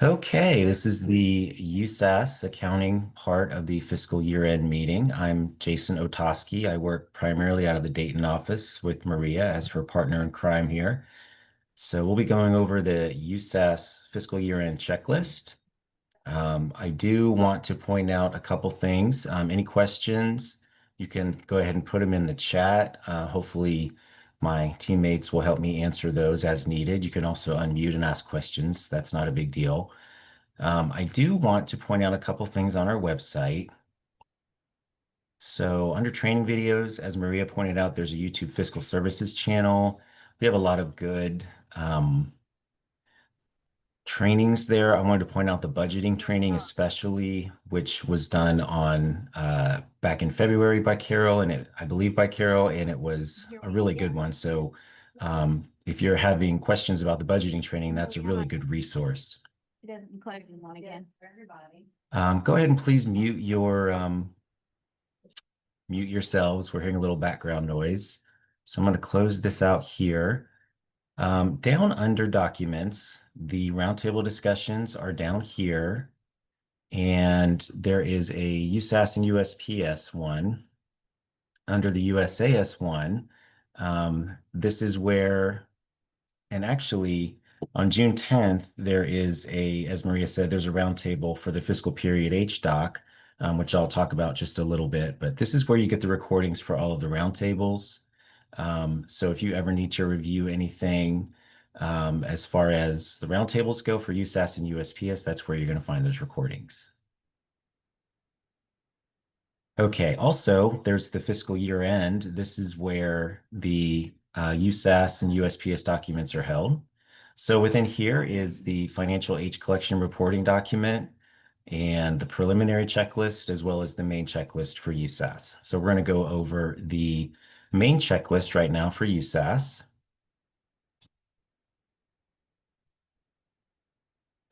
Okay, this is the USAS accounting part of the fiscal year-end meeting. I'm Jason Otoski. I work primarily out of the Dayton office with Maria as her partner in crime here. So we'll be going over the USAS fiscal year-end checklist. I do want to point out a couple things. Any questions, you can go ahead and put them in the chat. Hopefully my teammates will help me answer those as needed. You can also unmute and ask questions. That's not a big deal. I do want to point out a couple things on our website. So under training videos, as Maria pointed out, there's a YouTube Fiscal Services channel. We have a lot of good trainings there. I wanted to point out the budgeting training, especially, which was done on back in February by Carol, and I believe by Carol, and it was a really good one. So if you're having questions about the budgeting training, that's a really good resource. It doesn't include one again for everybody. Go ahead and please mute yourselves. We're hearing a little background noise. So I'm going to close this out here. Down under documents, the roundtable discussions are down here. And there is a USAS and USPS one. Under the USAS one, this is where, and actually on June 10th, there is as Maria said, there's a roundtable for the fiscal period H doc, which I'll talk about just a little bit, but this is where you get the recordings for all of the roundtables. So if you ever need to review anything as far as the roundtables go for USAS and USPS, that's where you're going to find those recordings. Okay, also there's the fiscal year end. This is where the USAS and USPS documents are held. So within here is the financial H collection reporting document and the preliminary checklist, as well as the main checklist for USAS. So we're going to go over the main checklist right now for USAS.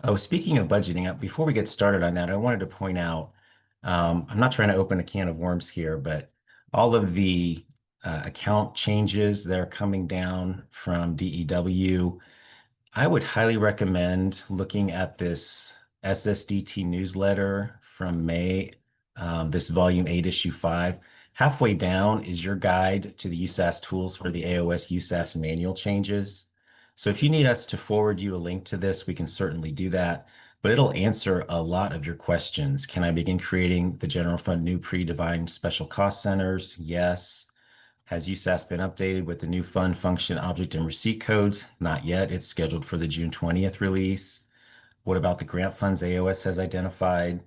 Oh, speaking of budgeting, before we get started on that, I wanted to point out, I'm not trying to open a can of worms here, but all of the account changes that are coming down from DEW, I would highly recommend looking at this SSDT newsletter from May, this volume 8, issue 5. Halfway down is your guide to the USAS tools for the AOS USAS manual changes. So if you need us to forward you a link to this, we can certainly do that, but it'll answer a lot of your questions. Can I begin creating the general fund new predefined special cost centers? Yes. Has USAS been updated with the new fund function object and receipt codes? Not yet. It's scheduled for the June 20th release. What about the grant funds AOS has identified?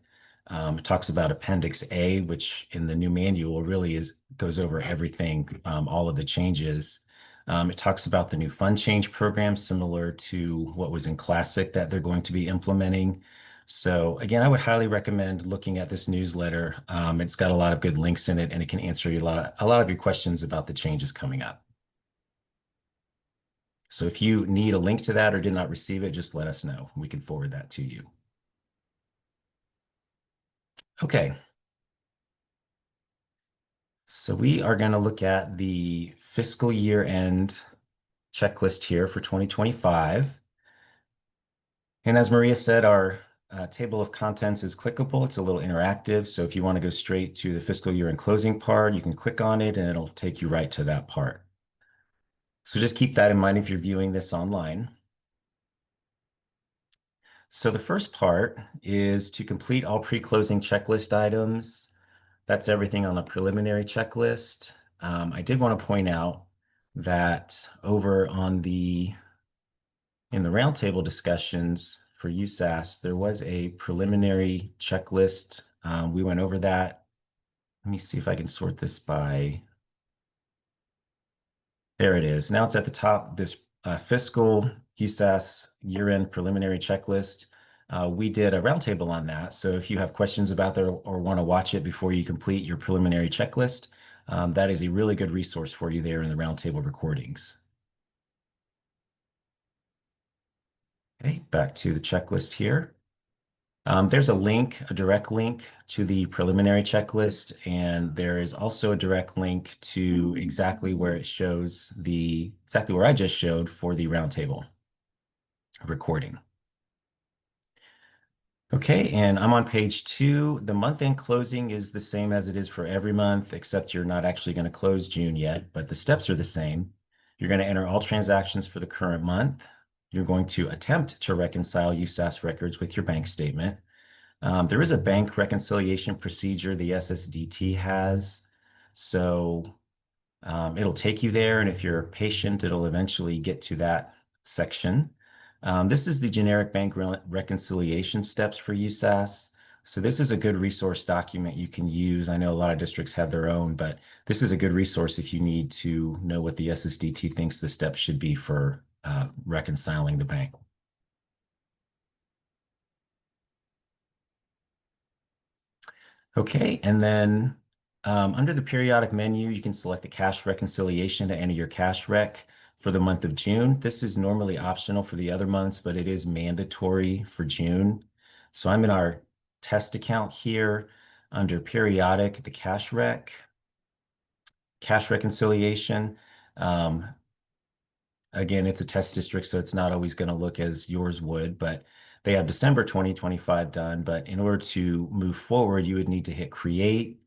It talks about Appendix A, which in the new manual really goes over everything, all of the changes. It talks about the new fund change program, similar to what was in Classic that they're going to be implementing. So again, I would highly recommend looking at this newsletter. It's got a lot of good links in it, and it can answer you a lot of your questions about the changes coming up. So if you need a link to that or did not receive it, just let us know. We can forward that to you. Okay. So we are going to look at the fiscal year end checklist here for 2025. And as Maria said, our table of contents is clickable. It's a little interactive. So if you want to go straight to the fiscal year and closing part, you can click on it and it'll take you right to that part. So just keep that in mind if you're viewing this online. So the first part is to complete all pre-closing checklist items. That's everything on the preliminary checklist. I did want to point out that over in the roundtable discussions for USAS, there was a preliminary checklist. We went over that. Let me see if I can sort this by. There it is. Now it's at the top, this fiscal USAS year-end preliminary checklist. We did a roundtable on that. So if you have questions about that or want to watch it before you complete your preliminary checklist, that is a really good resource for you there in the roundtable recordings. Okay, back to the checklist here. There's a link, a direct link to the preliminary checklist, and there is also a direct link to exactly where it shows exactly where I just showed for the roundtable recording. Okay, and I'm on page 2. The month-end closing is the same as it is for every month, except you're not actually going to close June yet, but the steps are the same. You're going to enter all transactions for the current month. You're going to attempt to reconcile USAS records with your bank statement. There is a bank reconciliation procedure the SSDT has. So it'll take you there, and if you're patient, it'll eventually get to that section. This is the generic bank reconciliation steps for USAS. So this is a good resource document you can use. I know a lot of districts have their own, but this is a good resource if you need to know what the SSDT thinks the steps should be for reconciling the bank. Okay, and then under the periodic menu, you can select the cash reconciliation to enter your cash rec for the month of June. This is normally optional for the other months, but it is mandatory for June. So I'm in our test account here under periodic, the cash reconciliation. Um, Again, it's a test district, so it's not always going to look as yours would, but they have December 2025 done. But in order to move forward, you would need to hit create,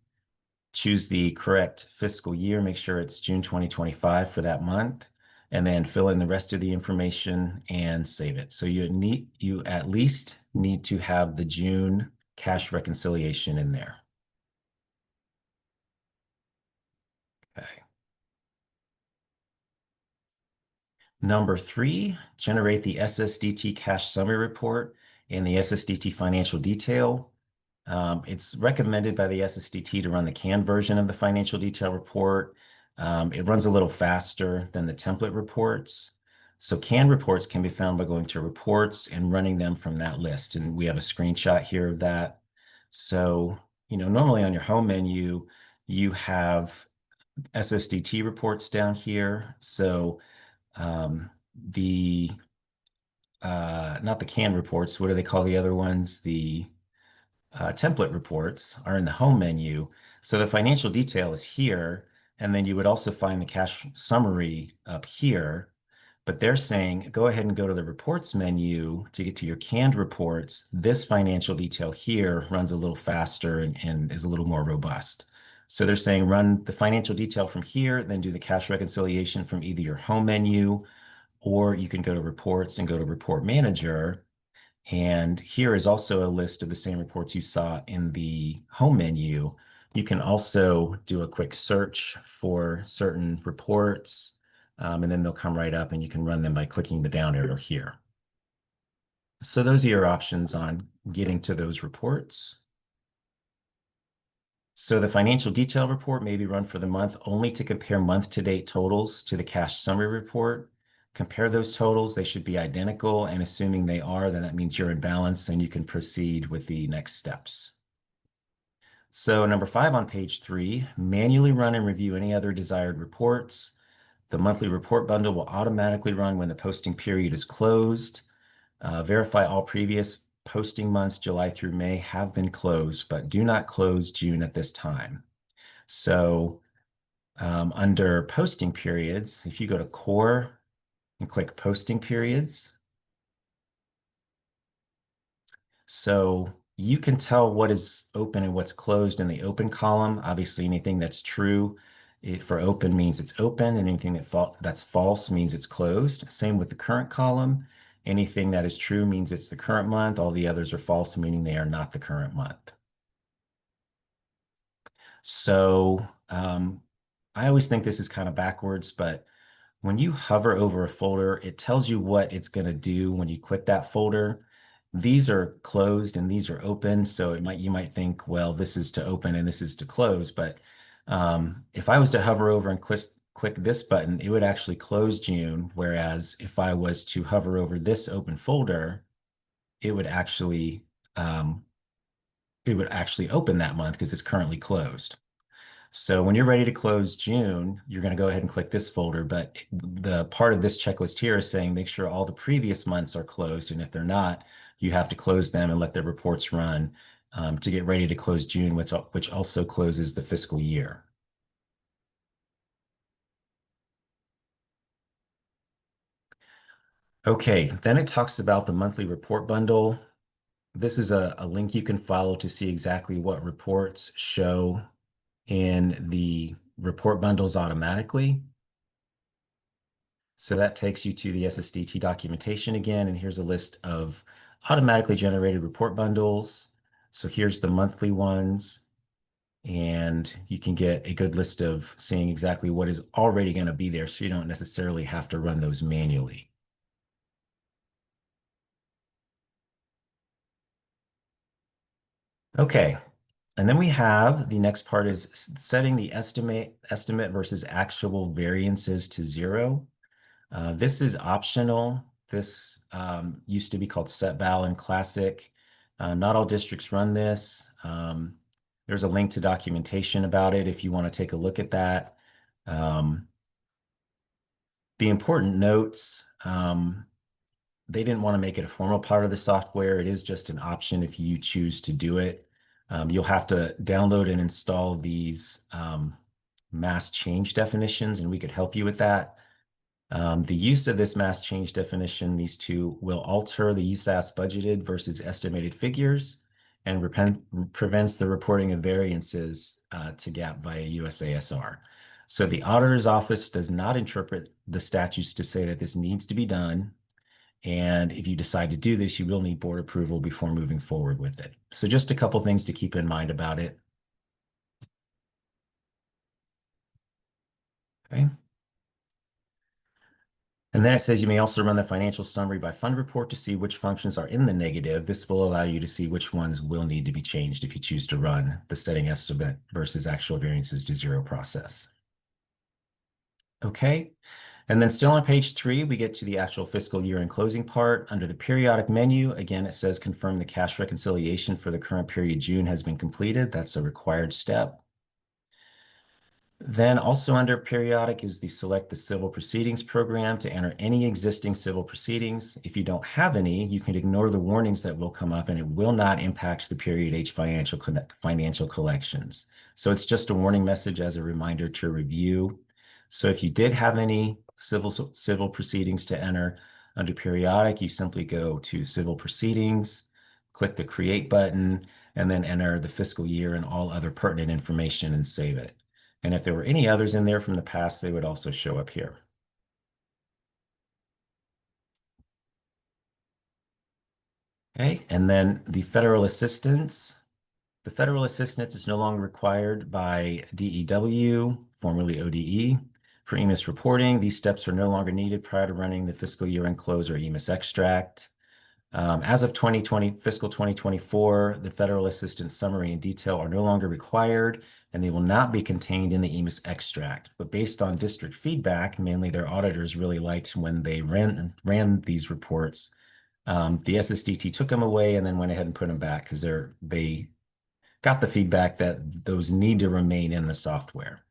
choose the correct fiscal year, make sure it's June 2025 for that month, and then fill in the rest of the information and save it. So you at least need to have the June cash reconciliation in there. Okay. Number 3, generate the SSDT cash summary report and the SSDT financial detail. It's recommended by the SSDT to run the canned version of the financial detail report. It runs a little faster than the template reports. So canned reports can be found by going to reports and running them from that list. And we have a screenshot here of that. So, normally on your home menu, you have SSDT reports down here. So the not the canned reports, what do they call the other ones? The template reports are in the home menu. So the financial detail is here, and then you would also find the cash summary up here. But they're saying go ahead and go to the reports menu to get to your canned reports. This financial detail here runs a little faster and is a little more robust. So they're saying run the financial detail from here, then do the cash reconciliation from either your home menu, or you can go to reports and go to report manager. And here is also a list of the same reports you saw in the home menu. You can also do a quick search for certain reports, and then they'll come right up and you can run them by clicking the down arrow here. So those are your options on getting to those reports. So the financial detail report may be run for the month only to compare month-to-date totals to the cash summary report. Compare those totals. They should be identical, and assuming they are, then that means you're in balance and you can proceed with the next steps. So number 5 on page 3, manually run and review any other desired reports. The monthly report bundle will automatically run when the posting period is closed. Verify all previous posting months, July through May, have been closed, but do not close June at this time. So under posting periods, if you go to core and click posting periods, so you can tell what is open and what's closed in the open column. Obviously, anything that's true for open means it's open, and anything that's false means it's closed. Same with the current column. Anything that is true means it's the current month. All the others are false, meaning they are not the current month. So I always think this is kind of backwards, but when you hover over a folder, it tells you what it's going to do when you click that folder. These are closed and these are open, so you might think, well, this is to open and this is to close. But if I was to hover over and click this button, it would actually close June. Whereas if I was to hover over this open folder, it would actually um, open that month because it's currently closed. So when you're ready to close June, you're going to go ahead and click this folder. But the part of this checklist here is saying make sure all the previous months are closed. And if they're not, you have to close them and let the reports run to get ready to close June, which also closes the fiscal year. Okay, then it talks about the monthly report bundle. This is a link you can follow to see exactly what reports show in the report bundles automatically. So that takes you to the SSDT documentation again, and here's a list of automatically generated report bundles. So here's the monthly ones, and you can get a good list of seeing exactly what is already going to be there, so you don't necessarily have to run those manually. Okay, and then we have the next part is setting the estimate versus actual variances to zero. This is optional. This used to be called SetVal in Classic. Not all districts run this. There's a link to documentation about it if you want to take a look at that. Um, the important notes, they didn't want to make it a formal part of the software. It is just an option if you choose to do it. You'll have to download and install these mass change definitions, and we could help you with that. The use of this mass change definition, these two will alter the USAS budgeted versus estimated figures and prevents the reporting of variances to GAAP via USASR. So the auditor's office does not interpret the statutes to say that this needs to be done. And if you decide to do this, you will need board approval before moving forward with it. So just a couple things to keep in mind about it. Okay. And then it says you may also run the financial summary by fund report to see which functions are in the negative. This will allow you to see which ones will need to be changed if you choose to run the setting estimate versus actual variances to zero process. Okay. And then still on page 3, we get to the actual fiscal year and closing part. Under the periodic menu, again, it says confirm the cash reconciliation for the current period June has been completed. That's a required step. Then also under periodic is the select the civil proceedings program to enter any existing civil proceedings. If you don't have any, you can ignore the warnings that will come up and it will not impact the period H financial collections. So it's just a warning message as a reminder to review. So if you did have any civil proceedings to enter under periodic, you simply go to civil proceedings, click the create button, and then enter the fiscal year and all other pertinent information and save it. And if there were any others in there from the past, they would also show up here. Okay, and then the federal assistance. The federal assistance is no longer required by DEW, formerly ODE, for EMIS reporting. These steps are no longer needed prior to running the fiscal year end close or EMIS extract. As of fiscal 2024, the federal assistance summary and detail are no longer required, and they will not be contained in the EMIS extract. But based on district feedback, mainly their auditors really liked when they ran these reports. The SSDT took them away and then went ahead and put them back because they got the feedback that those need to remain in the software.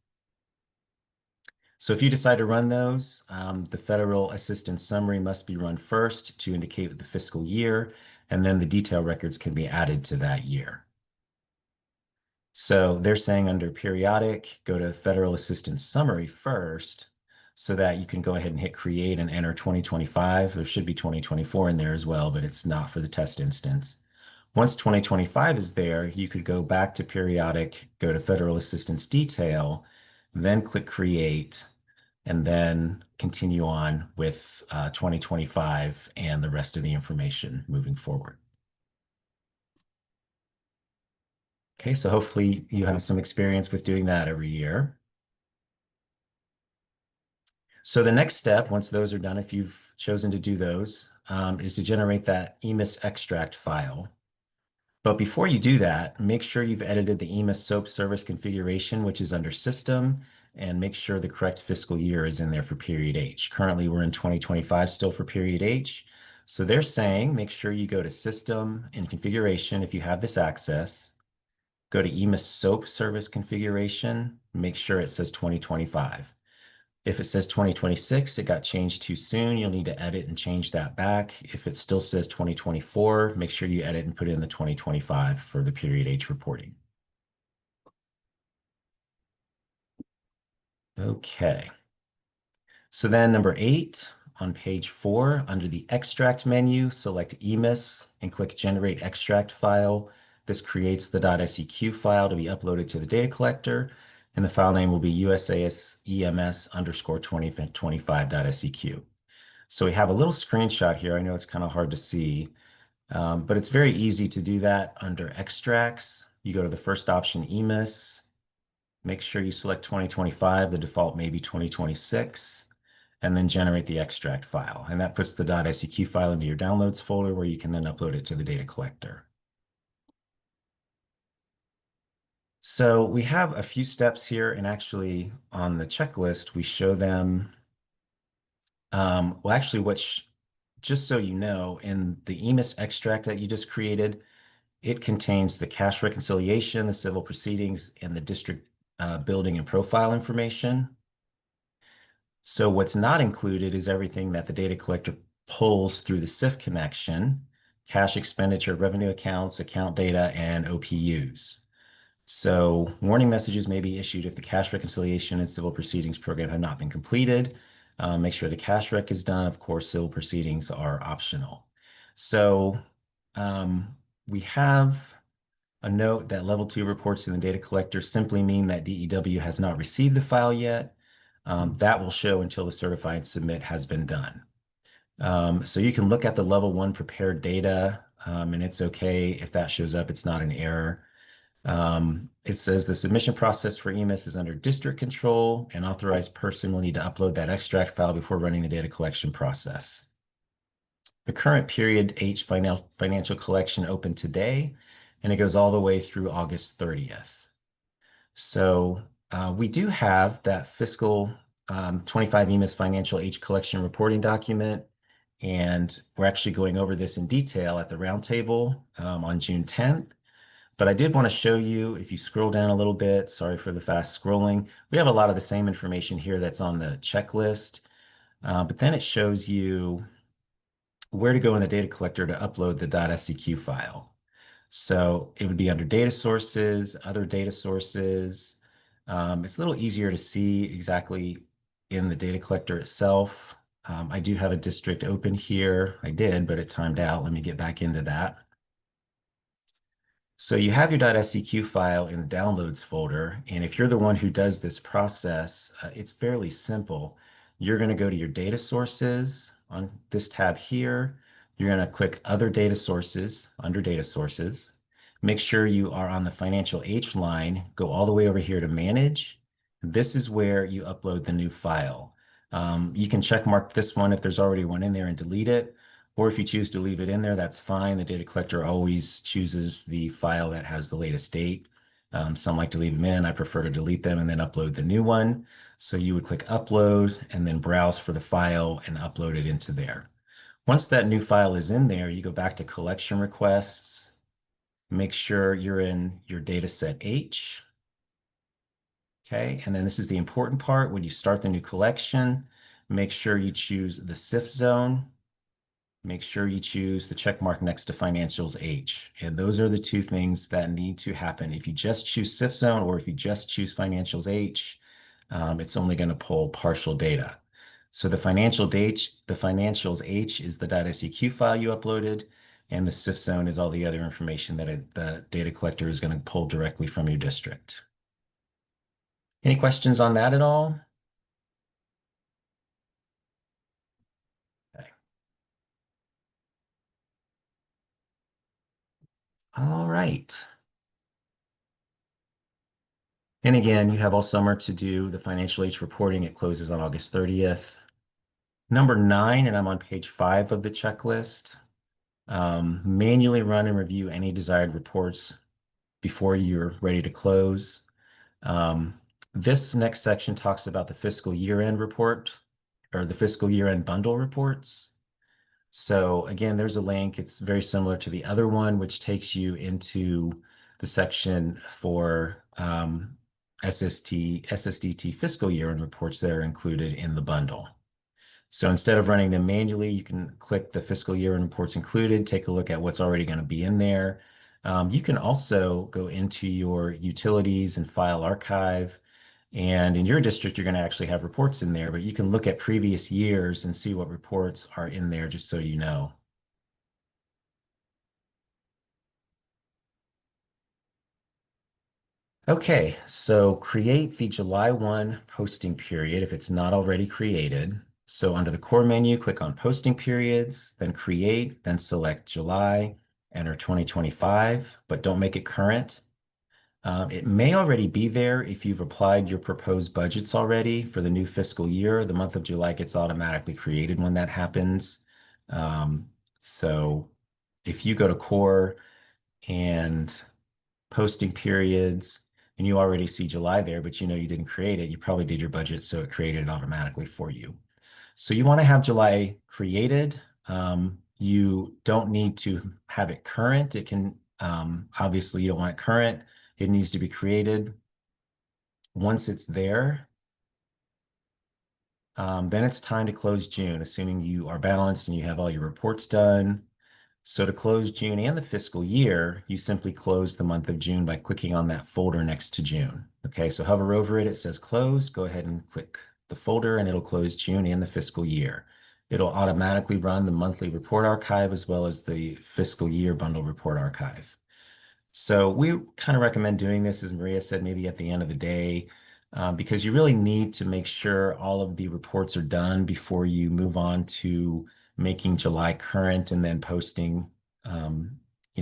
So if you decide to run those, the federal assistance summary must be run first to indicate the fiscal year, and then the detail records can be added to that year. So they're saying under periodic, go to federal assistance summary first so that you can go ahead and hit create and enter 2025. There should be 2024 in there as well, but it's not for the test instance. Once 2025 is there, you could go back to periodic, go to federal assistance detail, then click create, and then continue on with 2025 and the rest of the information moving forward. Okay, so hopefully you have some experience with doing that every year. So the next step, once those are done, if you've chosen to do those, is to generate that EMIS extract file. But before you do that, make sure you've edited the EMIS SOAP service configuration, which is under System, and make sure the correct fiscal year is in there for period H. Currently, we're in 2025 still for period H. So they're saying make sure you go to System and Configuration if you have this access. Go to EMIS SOAP service configuration, make sure it says 2025. If it says 2026, it got changed too soon. You'll need to edit and change that back. If it still says 2024, make sure you edit and put in the 2025 for the period H reporting. Okay. So then number 8, on page 4, under the extract menu, select EMIS and click Generate Extract File. This creates the .seq file to be uploaded to the data collector, and the file name will be USAS EMS underscore 2025.seq. So we have a little screenshot here. I know it's kind of hard to see, but it's very easy to do that under extracts. You go to the first option, EMIS. Make sure you select 2025. The default may be 2026, and then generate the extract file. And that puts the .seq file into your downloads folder where you can then upload it to the data collector. So we have a few steps here, and actually on the checklist, we show them. Well, actually, just so you know, in the EMIS extract that you just created, it contains the cash reconciliation, the civil proceedings, and the district building and profile information. So what's not included is everything that the data collector pulls through the SIF connection: cash expenditure, revenue accounts, account data, and OPUs. So warning messages may be issued if the cash reconciliation and civil proceedings program have not been completed. Make sure the cash rec is done. Of course, civil proceedings are optional. So we have a note that level 2 reports in the data collector simply mean that DEW has not received the file yet. That will show until the certify and submit has been done. So you can look at the level 1 prepared data, and it's okay if that shows up. It's not an error. It says the submission process for EMIS is under district control. An authorized person will need to upload that extract file before running the data collection process. The current period H financial collection opened today, and it goes all the way through August 30th. So we do have that fiscal 25 EMIS financial H collection reporting document, and we're actually going over this in detail at the roundtable on June 10th. But I did want to show you, if you scroll down a little bit, sorry for the fast scrolling, we have a lot of the same information here that's on the checklist, but then it shows you where to go in the data collector to upload the .seq file. So it would be under data sources, other data sources. It's a little easier to see exactly in the data collector itself. I do have a district open here. I did, but it timed out. Let me get back into that. So you have your .seq file in the downloads folder, and if you're the one who does this process, it's fairly simple. You're going to go to your data sources on this tab here. You're going to click other data sources under data sources. Make sure you are on the financial H line. Go all the way over here to manage. This is where you upload the new file. You can check mark this one if there's already one in there and delete it. Or if you choose to leave it in there, that's fine. The data collector always chooses the file that has the latest date. Some like to leave them in. I prefer to delete them and then upload the new one. So you would click upload and then browse for the file and upload it into there. Once that new file is in there, you go back to collection requests. Make sure you're in your data set H. Okay, and then this is the important part. When you start the new collection, make sure you choose the SIF zone. Make sure you choose the check mark next to financials H. And those are the two things that need to happen. If you just choose SIF zone or if you just choose financials H, it's only going to pull partial data. So the financials H is the .seq file you uploaded, and the SIF zone is all the other information that the data collector is going to pull directly from your district. Any questions on that at all? Okay. All right. And again, you have all summer to do the financial H reporting. It closes on August 30th. Number 9, and I'm on page 5 of the checklist. Manually run and review any desired reports before you're ready to close. This next section talks about the fiscal year-end report or the fiscal year-end bundle reports. So again, there's a link. It's very similar to the other one, which takes you into the section for SSDT fiscal year-end reports that are included in the bundle. So instead of running them manually, you can click the fiscal year-end reports included, take a look at what's already going to be in there. You can also go into your utilities and file archive And in your district, you're going to actually have reports in there, but you can look at previous years and see what reports are in there just so you know. Okay, so create the July 1 posting period if it's not already created. So under the core menu, click on posting periods, then create, then select July, enter 2025, but don't make it current. It may already be there if you've applied your proposed budgets already for the new fiscal year. The month of July gets automatically created when that happens. Um, so if you go to core and posting periods, and you already see July there, but you know you didn't create it, you probably did your budget, so it created it automatically for you. So you want to have July created. You don't need to have it current. It can, obviously you don't want it current. It needs to be created. Once it's there, then it's time to close June, assuming you are balanced and you have all your reports done. So to close June and the fiscal year, you simply close the month of June by clicking on that folder next to June. Okay, so hover over it, it says close, go ahead and click the folder and it'll close June and the fiscal year. It'll automatically run the monthly report archive as well as the fiscal year bundle report archive. So we kind of recommend doing this, as Maria said, maybe at the end of the day, because you really need to make sure all of the reports are done before you move on to making July current and then posting, um,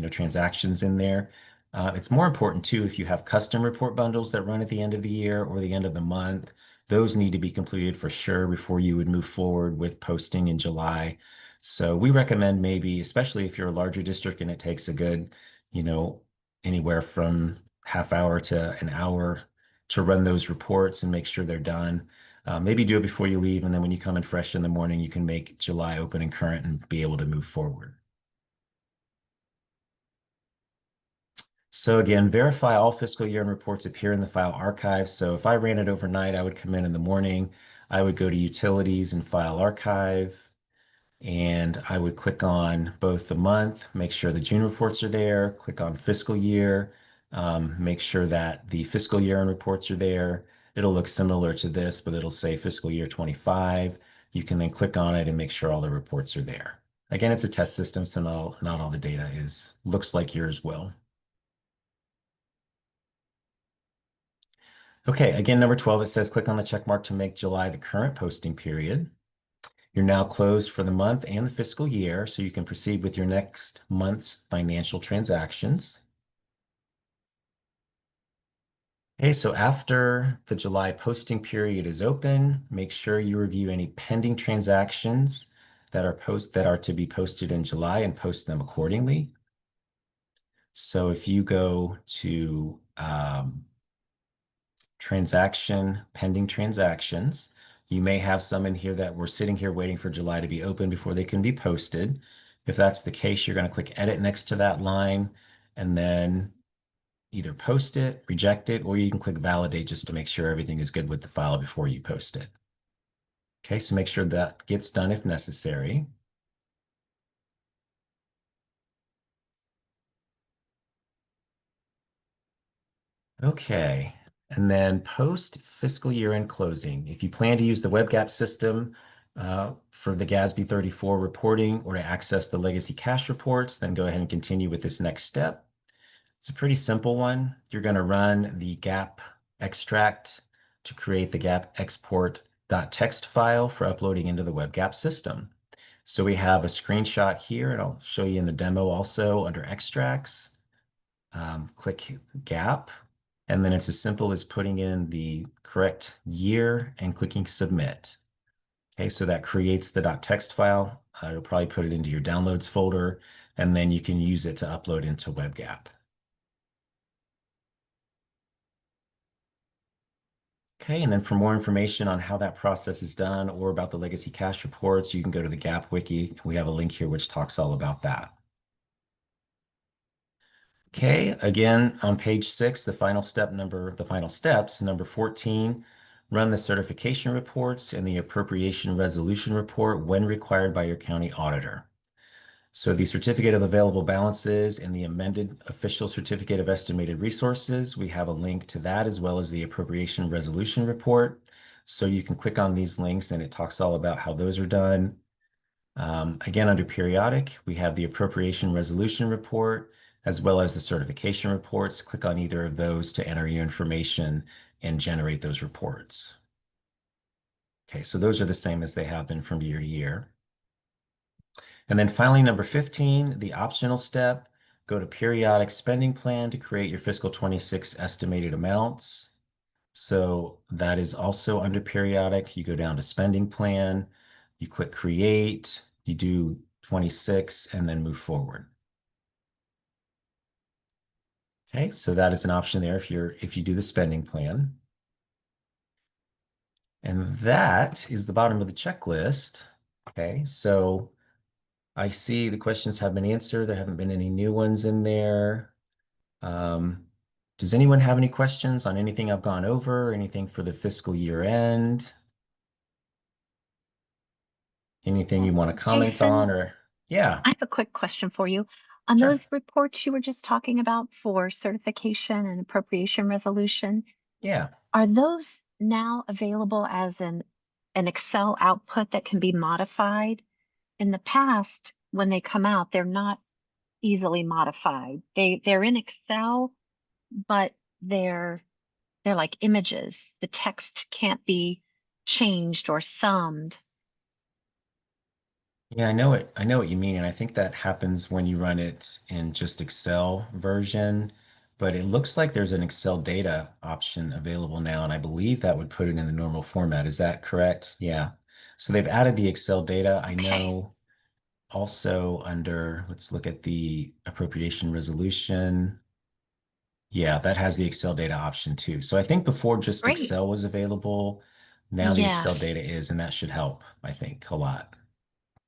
transactions in there. It's more important too if you have custom report bundles that run at the end of the year or the end of the month. Those need to be completed for sure before you would move forward with posting in July. So we recommend maybe, especially if you're a larger district and it takes a good, you know, anywhere from half hour to an hour to run those reports and make sure they're done. Maybe do it before you leave, and then when you come in fresh in the morning, you can make July open and current and be able to move forward. So again, verify all fiscal year and reports appear in the file archive. So if I ran it overnight, I would come in the morning, I would go to Utilities and File Archive, and I would click on both the month, make sure the June reports are there, click on fiscal year, make sure that the fiscal year and reports are there. It'll look similar to this, but it'll say fiscal year 25. You can then click on it and make sure all the reports are there. Again, it's a test system, so not all the data looks like yours will. Okay, again, number 12, it says click on the check mark to make July the current posting period. You're now closed for the month and the fiscal year, so you can proceed with your next month's financial transactions. Okay, so after the July posting period is open, make sure you review any pending transactions that are to be posted in July and post them accordingly. So if you go to pending transactions. You may have some in here that we're sitting here waiting for July to be open before they can be posted. If that's the case, you're going to click edit next to that line and then either post it, reject it, or you can click validate just to make sure everything is good with the file before you post it. Okay, so make sure that gets done if necessary. Okay, and then post fiscal year end closing. If you plan to use the WebGap system for the GASB 34 reporting or to access the legacy cash reports, then go ahead and continue with this next step. It's a pretty simple one. You're going to run the gap extract to create the gap export.txt file for uploading into the WebGap system. So we have a screenshot here, and I'll show you in the demo also under extracts. Click gap. And then it's as simple as putting in the correct year and clicking submit. Okay, so that creates the .txt file. You'll probably put it into your downloads folder, and then you can use it to upload into WebGap. Okay, and then for more information on how that process is done or about the legacy cash reports, you can go to the Gap Wiki. We have a link here which talks all about that. Okay, again, on page 6, the final steps, number 14, run the certification reports and the appropriation resolution report when required by your county auditor. So the certificate of available balances and the amended official certificate of estimated resources, we have a link to that as well as the appropriation resolution report. So you can click on these links and it talks all about how those are done. Again, under periodic, we have the appropriation resolution report as well as the certification reports. Click on either of those to enter your information and generate those reports. Okay, so those are the same as they have been from year to year. And then finally, number 15, the optional step, go to periodic spending plan to create your fiscal 26 estimated amounts. So that is also under periodic. You go down to spending plan, you click create, you do 26 and then move forward. Okay, so that is an option there if you do the spending plan. And that is the bottom of the checklist. Okay, so I see the questions have been answered. There haven't been any new ones in there. Um, does anyone have any questions on anything I've gone over, anything for the fiscal year end? Anything you want to comment Jason, on or yeah, I have a quick question for you. On sure. those reports you were just talking about for certification and appropriation resolution, Yeah. are those now available as an Excel output that can be modified? In the past, when they come out, they're not easily modified. They're in Excel, but they're like images. The text can't be changed or summed. Yeah, I know it. I know what you mean. And I think that happens when you run it in just Excel version, but it looks like there's an Excel data option available now. And I believe that would put it in the normal format. Is that correct? Yeah. So they've added the Excel data. I Okay, know also under, let's look at the appropriation resolution. Yeah, that has the Excel data option too. So I think before just great. Excel was available, now the Excel Yes. data is, and that should help, I think, a lot.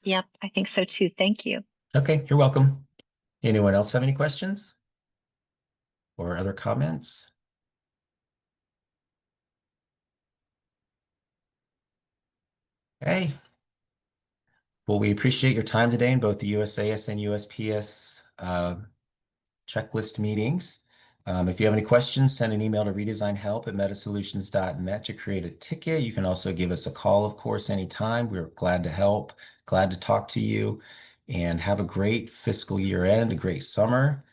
Yep, I think so too. Thank you. Okay, you're welcome. Anyone else have any questions or other comments? Hey, well, we appreciate your time today in both the USAS and USPS checklist meetings. If you have any questions, send an email to redesignhelp@metasolutions.net to create a ticket. You can also give us a call, of course, anytime. We're glad to help, glad to talk to you, and have a great fiscal year end, a great summer.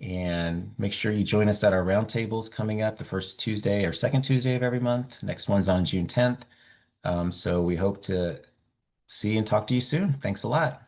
And make sure you join us at our roundtables coming up the first Tuesday or second Tuesday of every month. Next one's on June 10th. So we hope to see and talk to you soon. Thanks a lot.